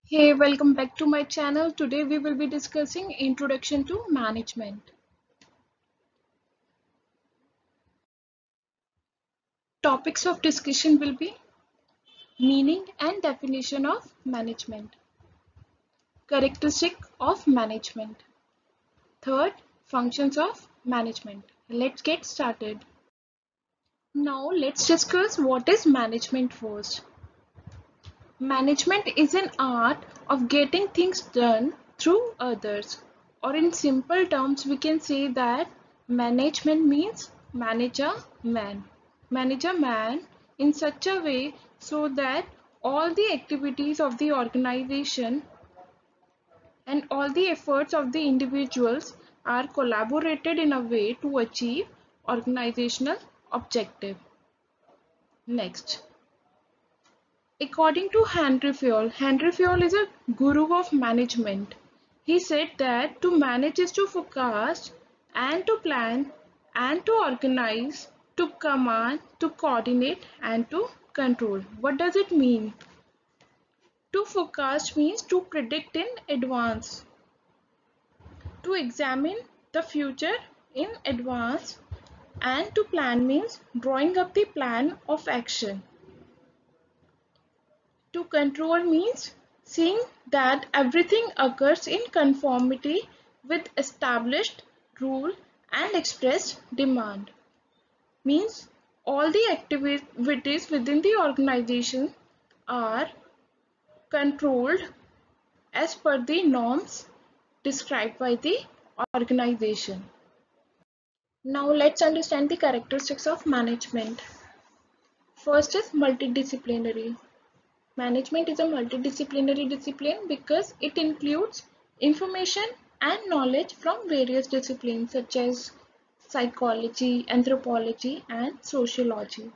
Hey, welcome back to my channel. Today we will be discussing Introduction to Management. Topics of discussion will be meaning and definition of management, characteristic of management, third, functions of management. Let's get started. Now let's discuss what is management first. Management is an art of getting things done through others. Or in simple terms, we can say that management means manage a man. Manage a man in such a way so that all the activities of the organization and all the efforts of the individuals are collaborated in a way to achieve organizational objective. Next. According to Henry Fayol is a guru of management. He said that to manage is to forecast and to plan and to organize, to command, to coordinate and to control. What does it mean? To forecast means to predict in advance. To examine the future in advance and to plan means drawing up the plan of action. To control means seeing that everything occurs in conformity with established rule and expressed demand. Means all the activities within the organization are controlled as per the norms described by the organization. Now let's understand the characteristics of management. First is multidisciplinary. Management is a multidisciplinary discipline because it includes information and knowledge from various disciplines such as psychology, anthropology, and sociology.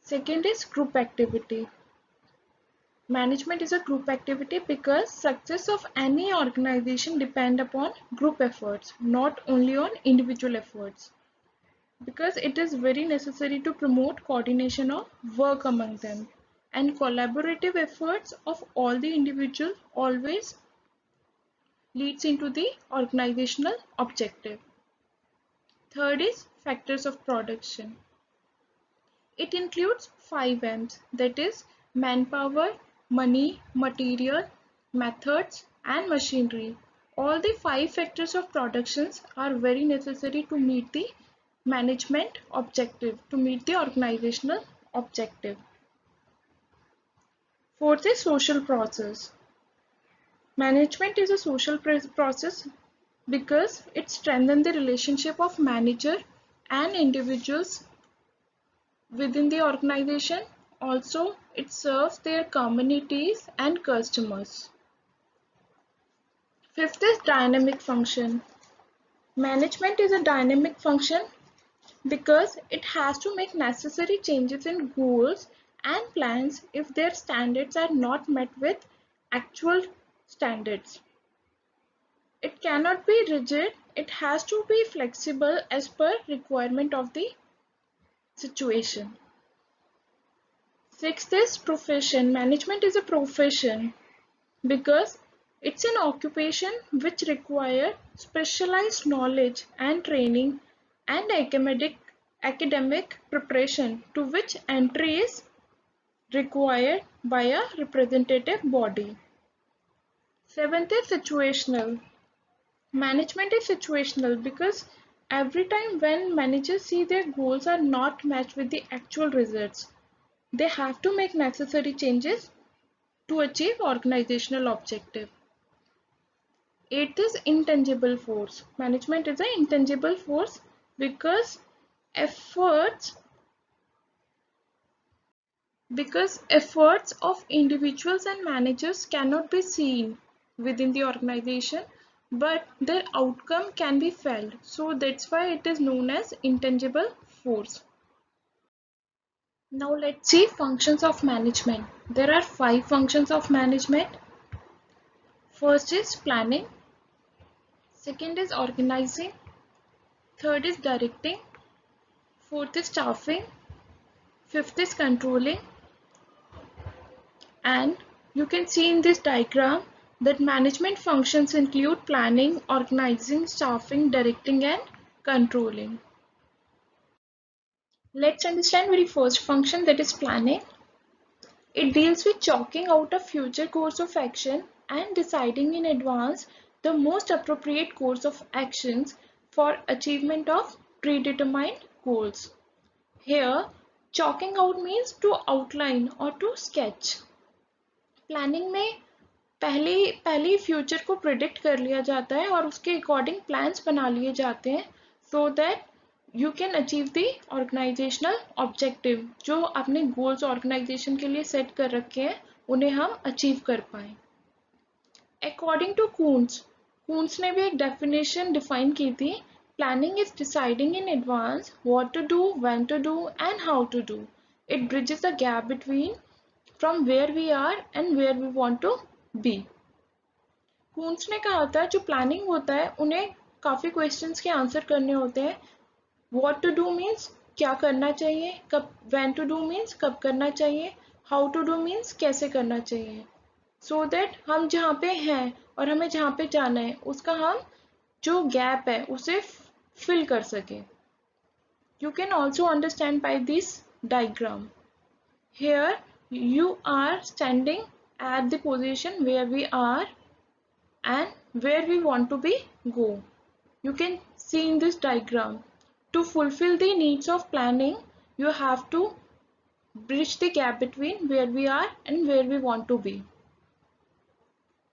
Second is group activity. Management is a group activity because success of any organization depend upon group efforts, not only on individual efforts. Because it is very necessary to promote coordination of work among them, and collaborative efforts of all the individuals always leads into the organizational objective. Third is factors of production. It includes 5 M's, that is manpower, money, material, methods and machinery. All the 5 factors of productions are very necessary to meet the management objective, to meet the organizational objective. Fourth is social process. Management is a social process because it strengthens the relationship of manager and individuals within the organization. Also, it serves their communities and customers. Fifth is dynamic function. Management is a dynamic function because it has to make necessary changes in goals and plans if their standards are not met with actual standards. It cannot be rigid, it has to be flexible as per requirement of the situation. Sixth is profession. Management is a profession because it's an occupation which requires specialized knowledge and training and academic preparation to which entry is required by a representative body. Seventh is situational. Management is situational because every time when managers see their goals are not matched with the actual results, they have to make necessary changes to achieve organizational objective. Eighth is intangible force. Management is an intangible force because efforts efforts of individuals and managers cannot be seen within the organization, but their outcome can be felt. So that's why it is known as intangible force. Now let's see functions of management. There are 5 functions of management. First is planning, second is organizing, third is directing, fourth is staffing, fifth is controlling, and You can see in this diagram that management functions include planning, organizing, staffing, directing, and controlling. Let's understand very first function, that is planning. It deals with chalking out a future course of action and deciding in advance the most appropriate course of actions for achievement of predetermined goals. Here, chalking out means to outline or to sketch. Planning में पहले future को predict कर लिया जाता है और उसके according plans बना लिए जाते हैं so that you can achieve the organisational objective. जो आपने गोल्स ऑर्गेनाइजेशन के लिए सेट कर रखे हैं उन्हें हम अचीव कर पाए। अकॉर्डिंग टू कून्स ने भी एक डेफिनेशन डिफाइन की थी, planning is deciding in advance what to do, when to do and how to do. It bridges the gap between from where we are and where we want to be। Coons ने कहा था जो planning होता है उन्हें काफी questions के answer करने होते हैं। व्हाट टू डू मीन्स क्या करना चाहिए, कब, व्हेन टू डू मीन्स कब करना चाहिए, हाउ टू डू मीन्स कैसे करना चाहिए, सो दैट हम जहाँ पे हैं और हमें जहाँ पे जाना है उसका हम जो गैप है उसे फिल कर सके। You can also understand by this diagram. Here you are standing at the position where we are and where we want to be go. You can see in this diagram. To fulfill the needs of planning, you have to bridge the gap between where we are and where we want to be.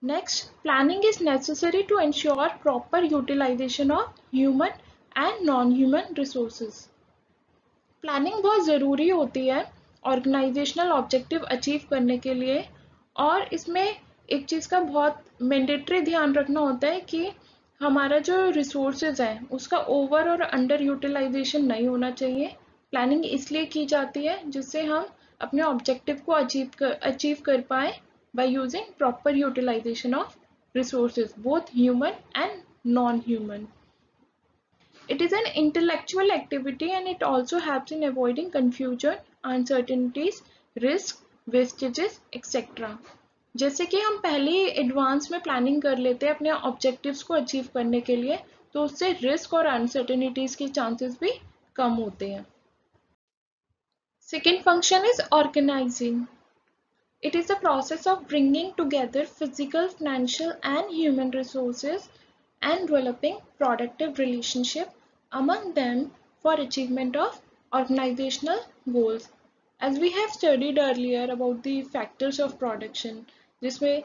Next, planning is necessary to ensure proper utilization of human and non-human resources. Planning बहुत ज़रूरी होती है organisational objective achieve करने के लिए, और इसमें एक चीज़ का बहुत मैंडेटरी ध्यान रखना होता है कि हमारा जो रिसोर्सेज है उसका ओवर और अंडर यूटिलाइजेशन नहीं होना चाहिए। प्लानिंग इसलिए की जाती है जिससे हम अपने ऑब्जेक्टिव को अचीव कर पाए by using proper utilisation of resources, both human and non human. It is an intellectual activity and it also helps in avoiding confusion, uncertainties, risk, wastages, etc. जैसे कि हम पहले ही एडवांस में प्लानिंग कर लेते हैं अपने ऑब्जेक्टिव्स को अचीव करने के लिए, तो उससे रिस्क और अनसर्टेनिटीज के चांसेस भी कम होते हैं। Second function is organizing. It is the process of bringing together physical, financial, and human resources and developing productive relationship among them for achievement of organizational goals. As we have studied earlier about the factors of production, जिसमें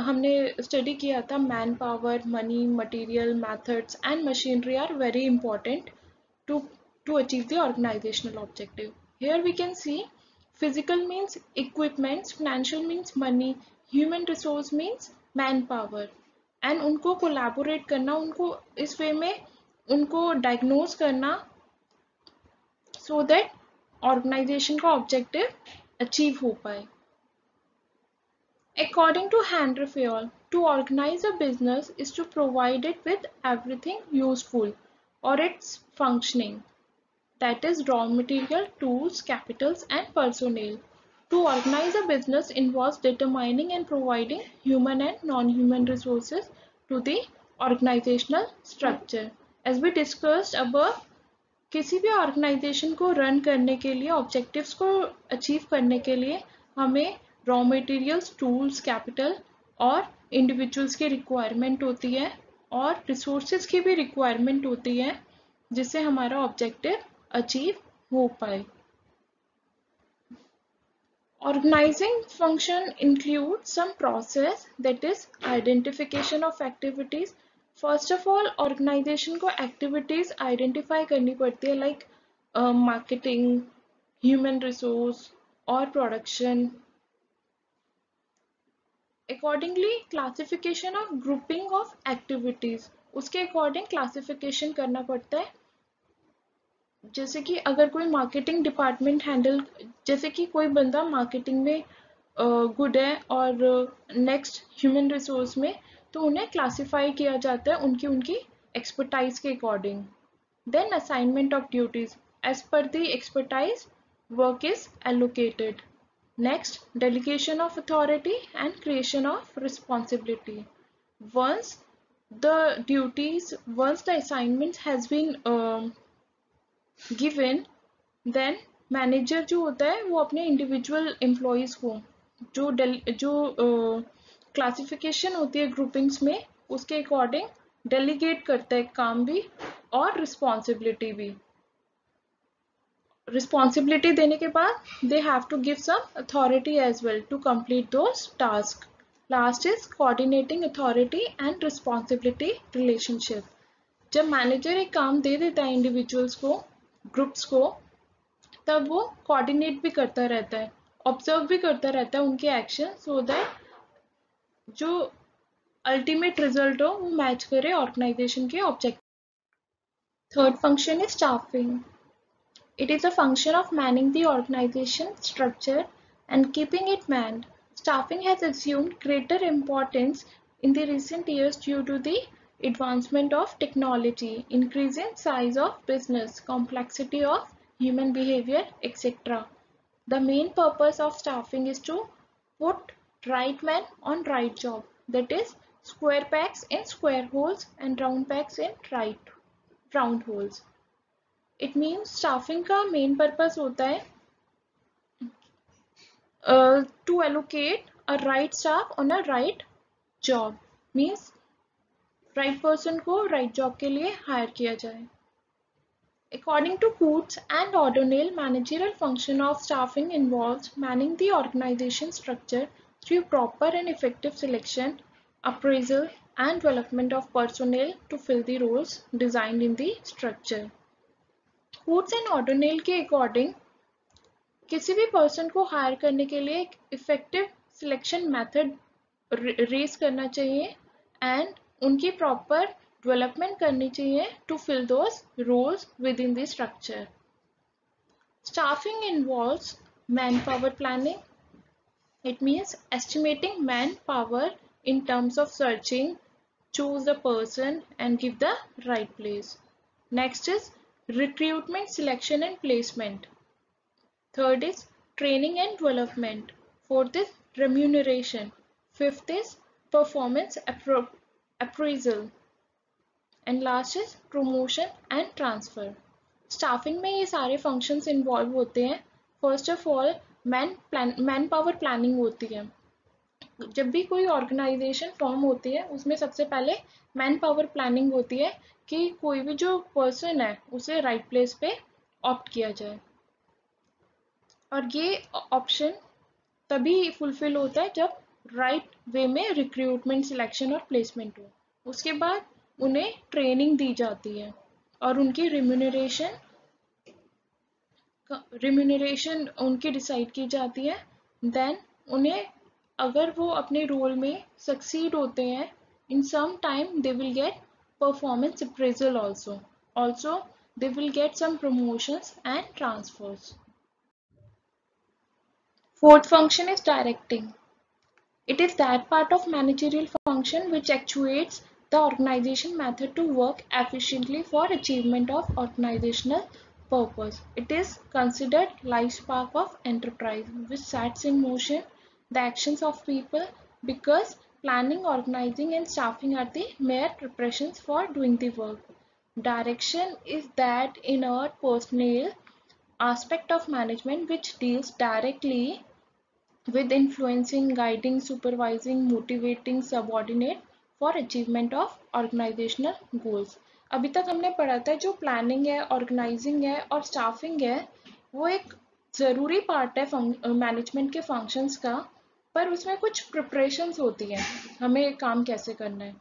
हमने study किया था man power, money, material, methods and machinery are very important to achieve the organizational objective. Here we can see physical means equipments, financial means money, human resource means manpower, and उनको collaborate करना, उनको इस वे में उनको diagnose करना so that organization का objective achieve हो पाए। According to Henry Fayol, to organize a business is to provide it with everything useful or its functioning, that is raw material, tools, capitals and personnel. To organize a business involves determining and providing human and non-human resources to the organizational structure. As we discussed above, किसी भी organisation को run करने के लिए, objectives को achieve करने के लिए हमें रॉ मटेरियल्स, टूल्स, कैपिटल और इंडिविजुअल्स की रिक्वायरमेंट होती है और रिसोर्सेज की भी रिक्वायरमेंट होती है जिससे हमारा ऑब्जेक्टिव अचीव हो पाए। Organizing function includes some process, that is identification of activities. First of all, organization को activities identify करनी पड़ती है like marketing, human resource और production. Accordingly, classification of grouping of activities, उसके according classification करना पड़ता है। जैसे कि अगर कोई मार्केटिंग डिपार्टमेंट हैंडल, जैसे कि कोई बंदा मार्केटिंग में गुड है और नेक्स्ट ह्यूमन रिसोर्स में, तो उन्हें क्लासिफाई किया जाता है उनकी उनकी एक्सपर्टाइज के अकॉर्डिंग। Then assignment of duties, as per the expertise work is allocated. Next, delegation of authority and creation of responsibility. Once once the assignment has been given, then manager जो होता है वो अपने इंडिविजुअल एम्प्लॉयज को जो classification होती है groupings में उसके अकॉर्डिंग डेलीगेट करता है काम भी और रिस्पॉन्सिबिलिटी देने के बाद they have to give some authority as well to complete those task. Last is coordinating authority and responsibility relationship. जब मैनेजर एक काम दे देता है इंडिविजुअल्स को, ग्रुप्स को, तब वो कोऑर्डिनेट भी करता रहता है, ऑब्जर्व भी करता रहता है उनके एक्शन, सो दैट जो अल्टीमेट रिजल्ट हो वो मैच करे ऑर्गेनाइजेशन के objective. Third function is staffing. It is a function of manning the organization structure and keeping it manned. Staffing has assumed greater importance in the recent years due to the advancement of technology, increasing size of business, complexity of human behavior, etc. The main purpose of staffing is to put right man on right job, that is square pegs in square holes and round pegs in round holes. It means staffing का main purpose होता है to allocate a right staff on a right job. Means right person को right job के लिए hire किया जाए. According to Coates and O'Donnell, managerial function of staffing involves manning the organization structure through proper and effective selection, appraisal, and development of personnel to fill the roles designed in the structure. Coates and O'Donnell के according किसी भी person को higher करने के लिए एक effective selection method race करना चाहिए एंड उनकी प्रॉपर डेवलपमेंट करनी चाहिए to fill those roles within the structure. Staffing involves man power planning. It means estimating man power in terms of searching, choose the person and give the right place. Next is recruitment, selection and placement. Third is training and development. Fourth is remuneration. Fifth is performance appraisal. And last is promotion and transfer. Staffing में ये सारे functions involve होते हैं. First of all man power planning होती है. जब भी कोई ऑर्गेनाइजेशन फॉर्म होती है उसमें सबसे पहले मैन पावर प्लानिंग होती है कि कोई भी जो पर्सन है उसे राइट प्लेस पे ऑप्ट किया जाए. और ये ऑप्शन तभी फुलफिल होता है जब राइट वे में रिक्रूटमेंट, सिलेक्शन और प्लेसमेंट हो. उसके बाद उन्हें ट्रेनिंग दी जाती है और उनकी रिम्यूनरेशन उनकी डिसाइड की जाती है. देन उन्हें अगर वो अपने रोल में सक्सीड होते हैं in some time they will get performance appraisal also they will get some promotions and transfers. Fourth function is directing. It is that part of managerial function which actuates the organization method to work efficiently for achievement of organizational purpose. It is considered life spark of enterprise which sets in motion the actions of people, because planning, organizing and staffing are the mere preparations for doing the work. Direction is that inert personnel aspect of management which deals directly with influencing, guiding, supervising, motivating subordinate for achievement of organizational goals. अभी तक हमने पढ़ा था जो planning है, organising है और staffing है वो एक ज़रूरी पार्ट है मैनेजमेंट के फंक्शंस का, पर उसमें कुछ प्रिपरेशंस होती हैं हमें काम कैसे करना है.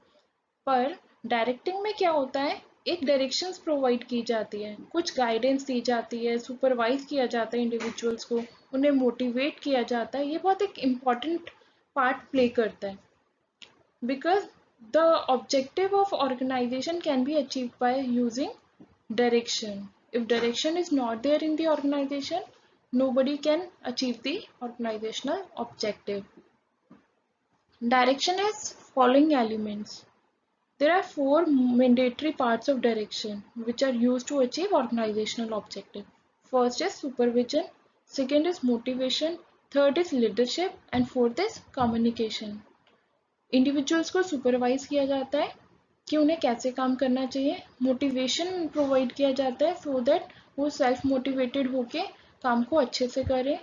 पर डायरेक्टिंग में क्या होता है, एक डायरेक्शंस प्रोवाइड की जाती है, कुछ गाइडेंस दी जाती है, सुपरवाइज किया जाता है इंडिविजुअल्स को, उन्हें मोटिवेट किया जाता है. ये बहुत एक इम्पॉर्टेंट पार्ट प्ले करता है because the objective of organisation can be achieved by using direction. If direction is not there in the organisation, nobody can achieve the organizational objective. Direction has following elements. There are 4 mandatory parts of direction which are used to achieve organizational objective. First is supervision, second is motivation, third is leadership and fourth is communication. Individuals को supervise किया जाता है कि उन्हें कैसे काम करना चाहिए, मोटिवेशन प्रोवाइड किया जाता है सो दैट वो सेल्फ मोटिवेटेड होके काम को अच्छे से करें,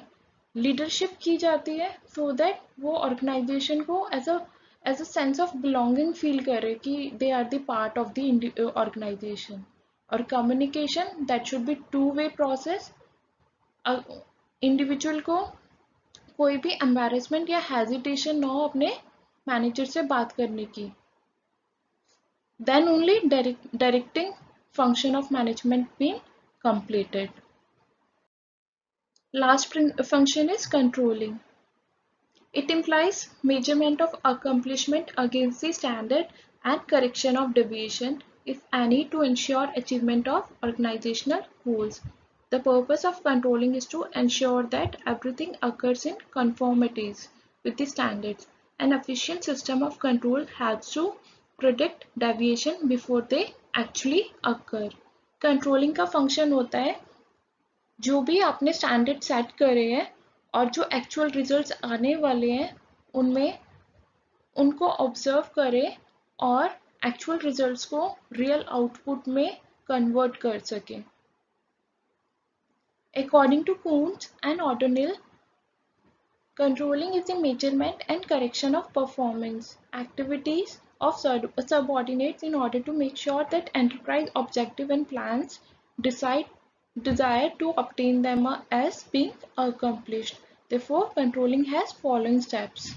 लीडरशिप की जाती है सो दैट वो ऑर्गेनाइजेशन को as a sense of belonging feel करे कि they are the part of the organisation, और communication that should be two way process. Individual को कोई भी एम्बैरेसमेंट या हेजिटेशन ना हो अपने मैनेजर से बात करने की, then only directing function of management being completed. Last function is controlling. It implies measurement of accomplishment against the standard and correction of deviation, if any, to ensure achievement of organizational goals. The purpose of controlling is to ensure that everything occurs in conformities with the standards. An efficient system of control helps to predict deviation before they actually occur. Controlling का function होता है जो भी आपने standard set करे हैं और जो एक्चुअल रिजल्ट्स आने वाले हैं उनमें उनको ऑब्जर्व करें और एक्चुअल रिजल्ट्स को रियल आउटपुट में कन्वर्ट कर सकें। According to Kuntz and O'Donnell, controlling is the measurement and correction of performance activities of subordinates in order to make sure that enterprise objective and plans desire to obtain them as being accomplished. Therefore, controlling has following steps.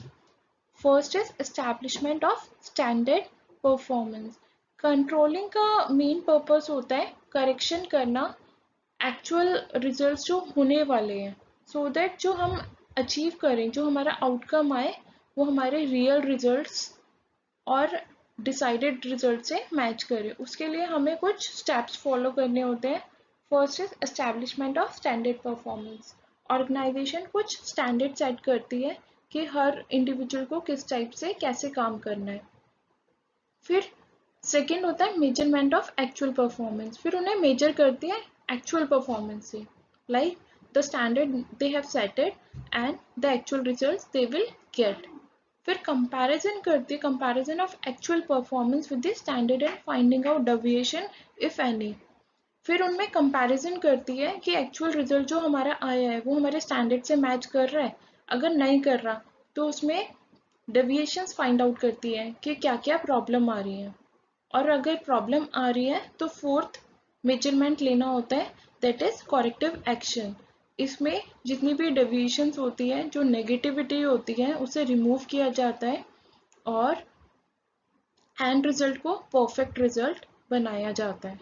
First is establishment of standard performance. Controlling का main purpose होता है correction करना actual results जो होने वाले हैं so that जो हम अचीव करें, जो हमारा आउटकम आए वो हमारे रियल रिजल्ट्स और डिसाइडेड रिजल्ट से मैच करे। उसके लिए हमें कुछ स्टेप्स फॉलो करने होते हैं। First is establishment of standard performance. Organisation कुछ स्टैंडर्ड सेट करती है कि हर इंडिविजुअल को किस टाइप से कैसे काम करना है। फिर सेकेंड होता है मेजरमेंट ऑफ एक्चुअल परफॉर्मेंस। फिर उन्हें मेजर करती है एक्चुअल परफॉर्मेंस से, like the standard they have settled and the actual results they will gate. फिर कंपैरिजन करती है, comparison of actual performance with the standard and finding out deviation if any. फिर उनमें कंपैरिजन करती है कि एक्चुअल रिजल्ट जो हमारा आया है वो हमारे स्टैंडर्ड से मैच कर रहा है, अगर नहीं कर रहा तो उसमें डेविएशंस फाइंड आउट करती है कि क्या क्या प्रॉब्लम आ रही है, और अगर प्रॉब्लम आ रही है तो फोर्थ मेजरमेंट लेना होता है दैट इज करेक्टिव एक्शन। इसमें जितनी भी डेविएशंस होती है, जो नेगेटिविटी होती है उसे रिमूव किया जाता है और एंड रिजल्ट को परफेक्ट रिजल्ट बनाया जाता है।